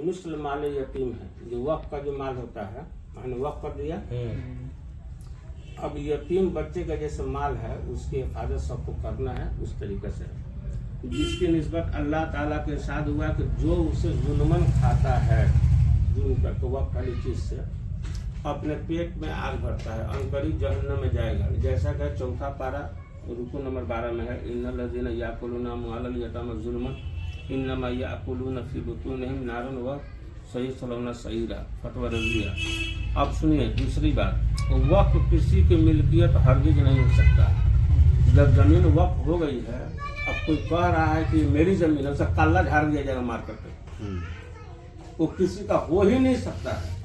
मिस्र माल यतीम है, जो वक्फ का जो माल होता है मैंने वक्फ कर दिया। अब यतीम बच्चे का जैसे माल है उसकी हिफाजत सबको करना है उस तरीके से, जिसकी निस्बत अल्लाह ताला के साथ हुआ कि जो उसे जुल्मन खाता है, जुल्म करके वक्फ वाली चीज से अपने पेट में आग भरता है, अनकरीब जहन्नम में जाएगा। जैसा कि चौथा पारा रुकू नंबर 12 में है, इन्नल लज़ीना याकुलूना अम्वालल यतामा ज़ुल्मन इन्नमा याकुलूना फी बुतूनिहिम नारन व सयस्लौना सईरा, फतवा रज़िया। अब सुनिए दूसरी बात, वक्फ किसी की मिल्कियत हरगिज नहीं हो सकता। जब जमीन वक्फ हो गई है, अब कोई कह रहा है कि मेरी जमीन है, उसका कल्ला झाड़ दिया जाएगा मार करके, वो किसी का हो ही नहीं सकता है।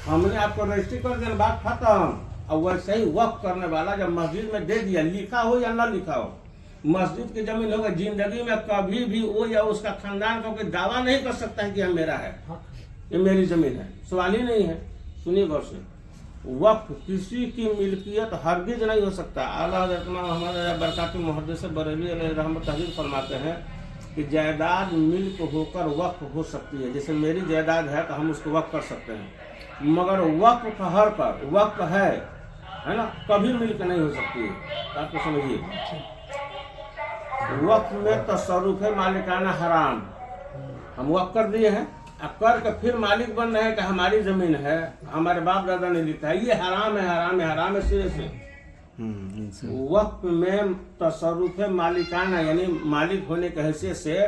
हमने आपको रजिस्ट्री कर दिया, बात खत्म। अब वैसे ही वक्फ करने वाला जब मस्जिद में दे दिया, लिखा हो या ना लिखा हो, मस्जिद की जमीन होगा, जिंदगी में कभी भी वो या उसका खानदान का कोई दावा नहीं कर सकता है कि यह मेरा है, ये मेरी जमीन है, सवाल ही नहीं है। सुनिए गौर से, वक्फ किसी की मिल्कियत हरगिज नहीं हो सकता। आला हज़रत मोहम्मद बरकात मुहद्दिस बरेलवी अलैहि रहमत तहरीर फरमाते हैं कि जायदाद मिल्क होकर वक्फ हो सकती है। जैसे मेरी जायदाद है तो हम उसको वक्फ कर सकते हैं, मगर वक्फ हर पर वक्फ है ना, कभी मिल्क नहीं हो सकती है। आपको समझिए, वक्फ में तसर्रुफ है मालिकाना हराम। हम वक्फ कर दिए हैं, करके फिर मालिक बन रहे हैं कि हमारी जमीन है, हमारे बाप दादा ने लिखा है, ये हराम है, हराम है, हराम है सिरे से। वक्फ में तसर्रुफ है मालिकाना, यानी मालिक होने की हैसियत से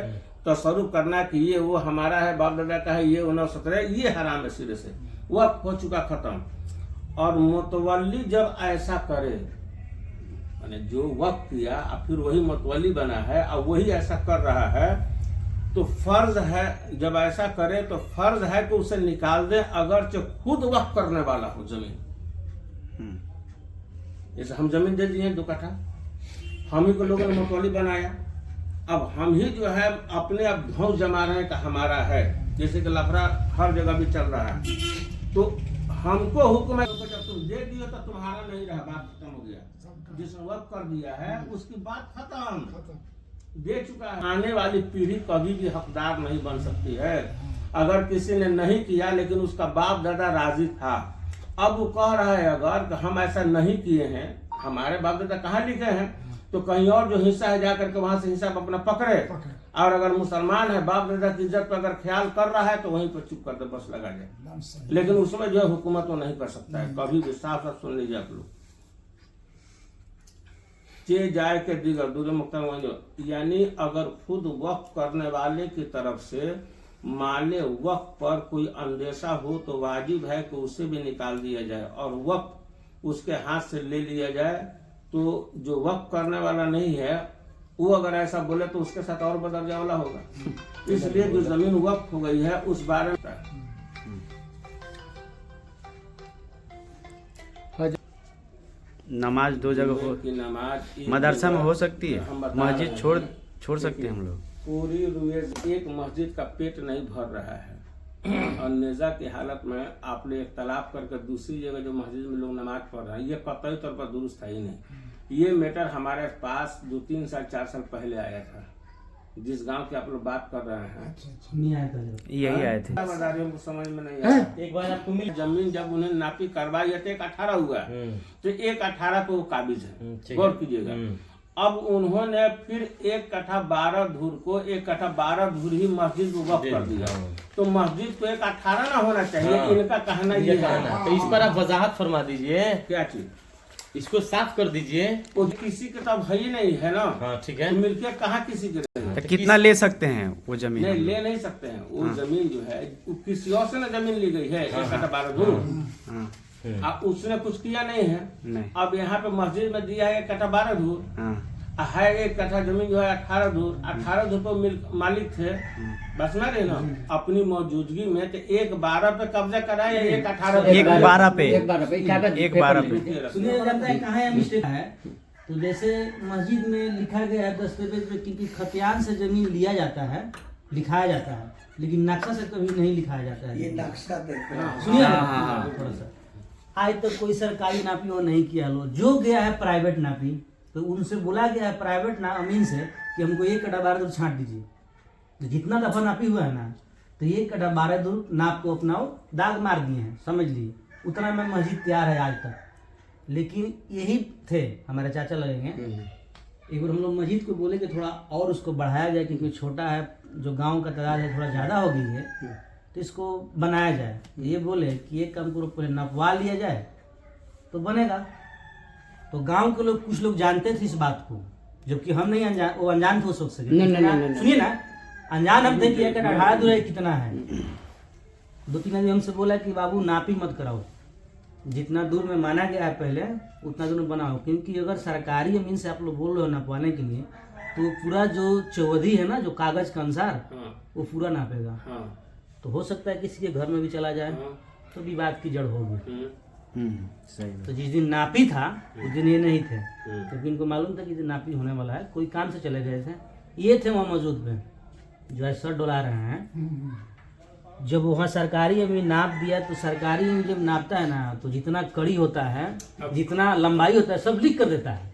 तसर्रुफ करना कि ये वो हमारा है, बाप दादा का है, ये 1917, ये हराम है सिरे से, वक्फ हो चुका खत्म। और मुतवल्ली जब ऐसा करे, माने जो वक्फ किया अब फिर वही मुतवल्ली बना है और वही ऐसा कर रहा है, तो फर्ज है, जब ऐसा करे तो फर्ज है कि उसे निकाल दे, अगर जो खुद वक्फ करने वाला हो जमीन। जैसे हम जमीन दे दिए 2 कट्ठा, हम ही को लोगों ने मुतवल्ली बनाया, अब हम ही जो है अपने अब धौंस जमा रहे हैं कि हमारा है, जैसे कि लफड़ा हर जगह भी चल रहा है। तो हमको हुक्म है, जब तुम दे दिए तो तुम्हारा नहीं रहा, बात खत्म हो गया। जिसने वक्फ कर दिया है उसकी बात खत्म, दे चुका है। आने वाली पीढ़ी कभी भी हकदार नहीं बन सकती है। अगर किसी ने नहीं किया लेकिन उसका बाप दादा राजी था, अब वो कह रहा है अगर कि हम ऐसा नहीं किए हैं, हमारे बाप दादा कहाँ लिखे हैं, तो कहीं और जो हिस्सा है जाकर के वहां से हिस्सा अपना पकड़े। और अगर मुसलमान है, बाप दादा की इज्जत पर अगर ख्याल कर रहा है तो वहीं पर चुप कर दे, बस लगा जाए। लेकिन उसमें जो है हुकूमत वो नहीं कर सकता है, कभी भी। साफ साफ सुन लीजिए आप लोग, चे जाए के दिगर दूर मुख्ता, यानी अगर खुद वक्फ करने वाले की तरफ से माले वक्फ पर कोई अंदेशा हो तो वाजिब है कि उसे भी निकाल दिया जाए और वक्फ उसके हाथ से ले लिया जाए। तो जो वक्फ करने वाला नहीं है वो अगर ऐसा बोले तो उसके साथ और बदर्जा वाला होगा। इसलिए जो जमीन वक्फ हो गई है उस बारे में नमाज 2 जगह हो, नमाज मदरसा में हो सकती है, मस्जिद छोड़ सकते हैं हम लोग। पूरी रुएज एक मस्जिद का पेट नहीं भर रहा है और नेजा की हालत में आपने एक तालाब करके दूसरी जगह जो मस्जिद में लोग नमाज पढ़ रहे हैं, ये कतई तौर पर दुरुस्त है ही नहीं। ये मैटर हमारे पास 2-3 साल 4 साल पहले आया था, जिस गांव की आप लोग बात कर रहे हैं। नहीं आया पहले, यही आए थे। बाजारियों को समझ में नहीं आया। एक बार आपको मिल जमीन जब उन्हें नापी करवाई तो 1/18 हुआ, तो 1/18 पे वो काबिज है, गौर कीजिएगा। अब उन्होंने फिर 1 कट्ठा 12 धूर को 1 कट्ठा 12 धूर ही मस्जिद को वक्फ कर दिया। तो मस्जिद को 1/18 ना होना चाहिए, इनका कहना ये है। तो इस पर आप वजाहत फरमा दीजिए, क्या चीज, इसको साफ कर दीजिए। वो किसी के तब है ही नहीं है ना। हाँ ठीक है, तो मिल्कियत कहाँ किसी के रहेगी? तो कितना ले सकते हैं वो जमीन? नहीं, ले नहीं सकते हैं। वो जमीन जो है वो किसी और से ना जमीन ली गई है, 1 कट्ठा 12 धूर। अब उसने कुछ किया नहीं है। नहीं। अब यहाँ पे मस्जिद में दिया है 1 कट्ठा 12 धूर है, 1 कट्ठा जमीन जो है 18 धूर, 18 धूर पर मालिक थे, बस ना रहे ना अपनी मौजूदगी में, तो 1/12 पे कब्जा कराया, 1/18 1/12 पे सुनिए, जानता है कहाँ है मिस्टेक है? तो जैसे मस्जिद में लिखा गया है दस्तावेज में, क्योंकि खतियान से जमीन लिया जाता है, लिखाया जाता है, लेकिन नक्शा से कभी नहीं लिखाया जाता है। ये नक्शा देखो, सुनिए थोड़ा सा, आज तक कोई सरकारी नापी वो नहीं किया लो, जो गया है प्राइवेट नापी, तो उनसे बोला गया है प्राइवेट अमीन से कि हमको 1 कट्ठा 12 धूर छांट दीजिए। तो जितना दफा नापी हुआ है ना, तो तो ये कटा 12 दूर नाप को अपनाओ, दाग मार दिए हैं, समझ लिए, उतना में मस्जिद तैयार है आज तक। लेकिन यही थे हमारे चाचा लगेंगे, एक बार हम लोग मस्जिद को बोले कि थोड़ा और उसको बढ़ाया जाए, क्योंकि छोटा है, जो गांव का तादाद है थोड़ा ज़्यादा हो गई है, तो इसको बनाया जाए। ये बोले कि एक काम करो, पहले नपवा लिया जाए तो बनेगा। तो गांव के लोग, कुछ लोग जानते थे इस बात को, जबकि हम नहीं अनजान, वो अनजान थे उस वक्त से। सुनिए ना, अनजान हम थे कि 18 दूर कितना है। 2-3 आदमी हमसे बोला कि बाबू नापी मत कराओ, जितना दूर में माना गया है पहले उतना दूर में बनाओ, क्योंकि अगर सरकारी जमीन से आप लोग बोल रहे हो नापवाने के लिए, तो पूरा जो चौवधी है ना, जो कागज के अनुसार, वो पूरा नापेगा। तो हो सकता है किसी के घर में भी चला जाए, तो विवाद की जड़ होगी। सही है। तो जिस दिन नापी था उस दिन ये नहीं थे, क्योंकि इनको मालूम था कि दिन नापी होने वाला है, कोई काम से चले गए थे। ये थे वहाँ मौजूद में, जो आज सर डोला रहे हैं। जब वहाँ सरकारी जमीन नाप दिया, तो सरकारी जमीन जब नापता है ना, तो जितना कड़ी होता है, जितना लंबाई होता है, सब लिख कर देता है।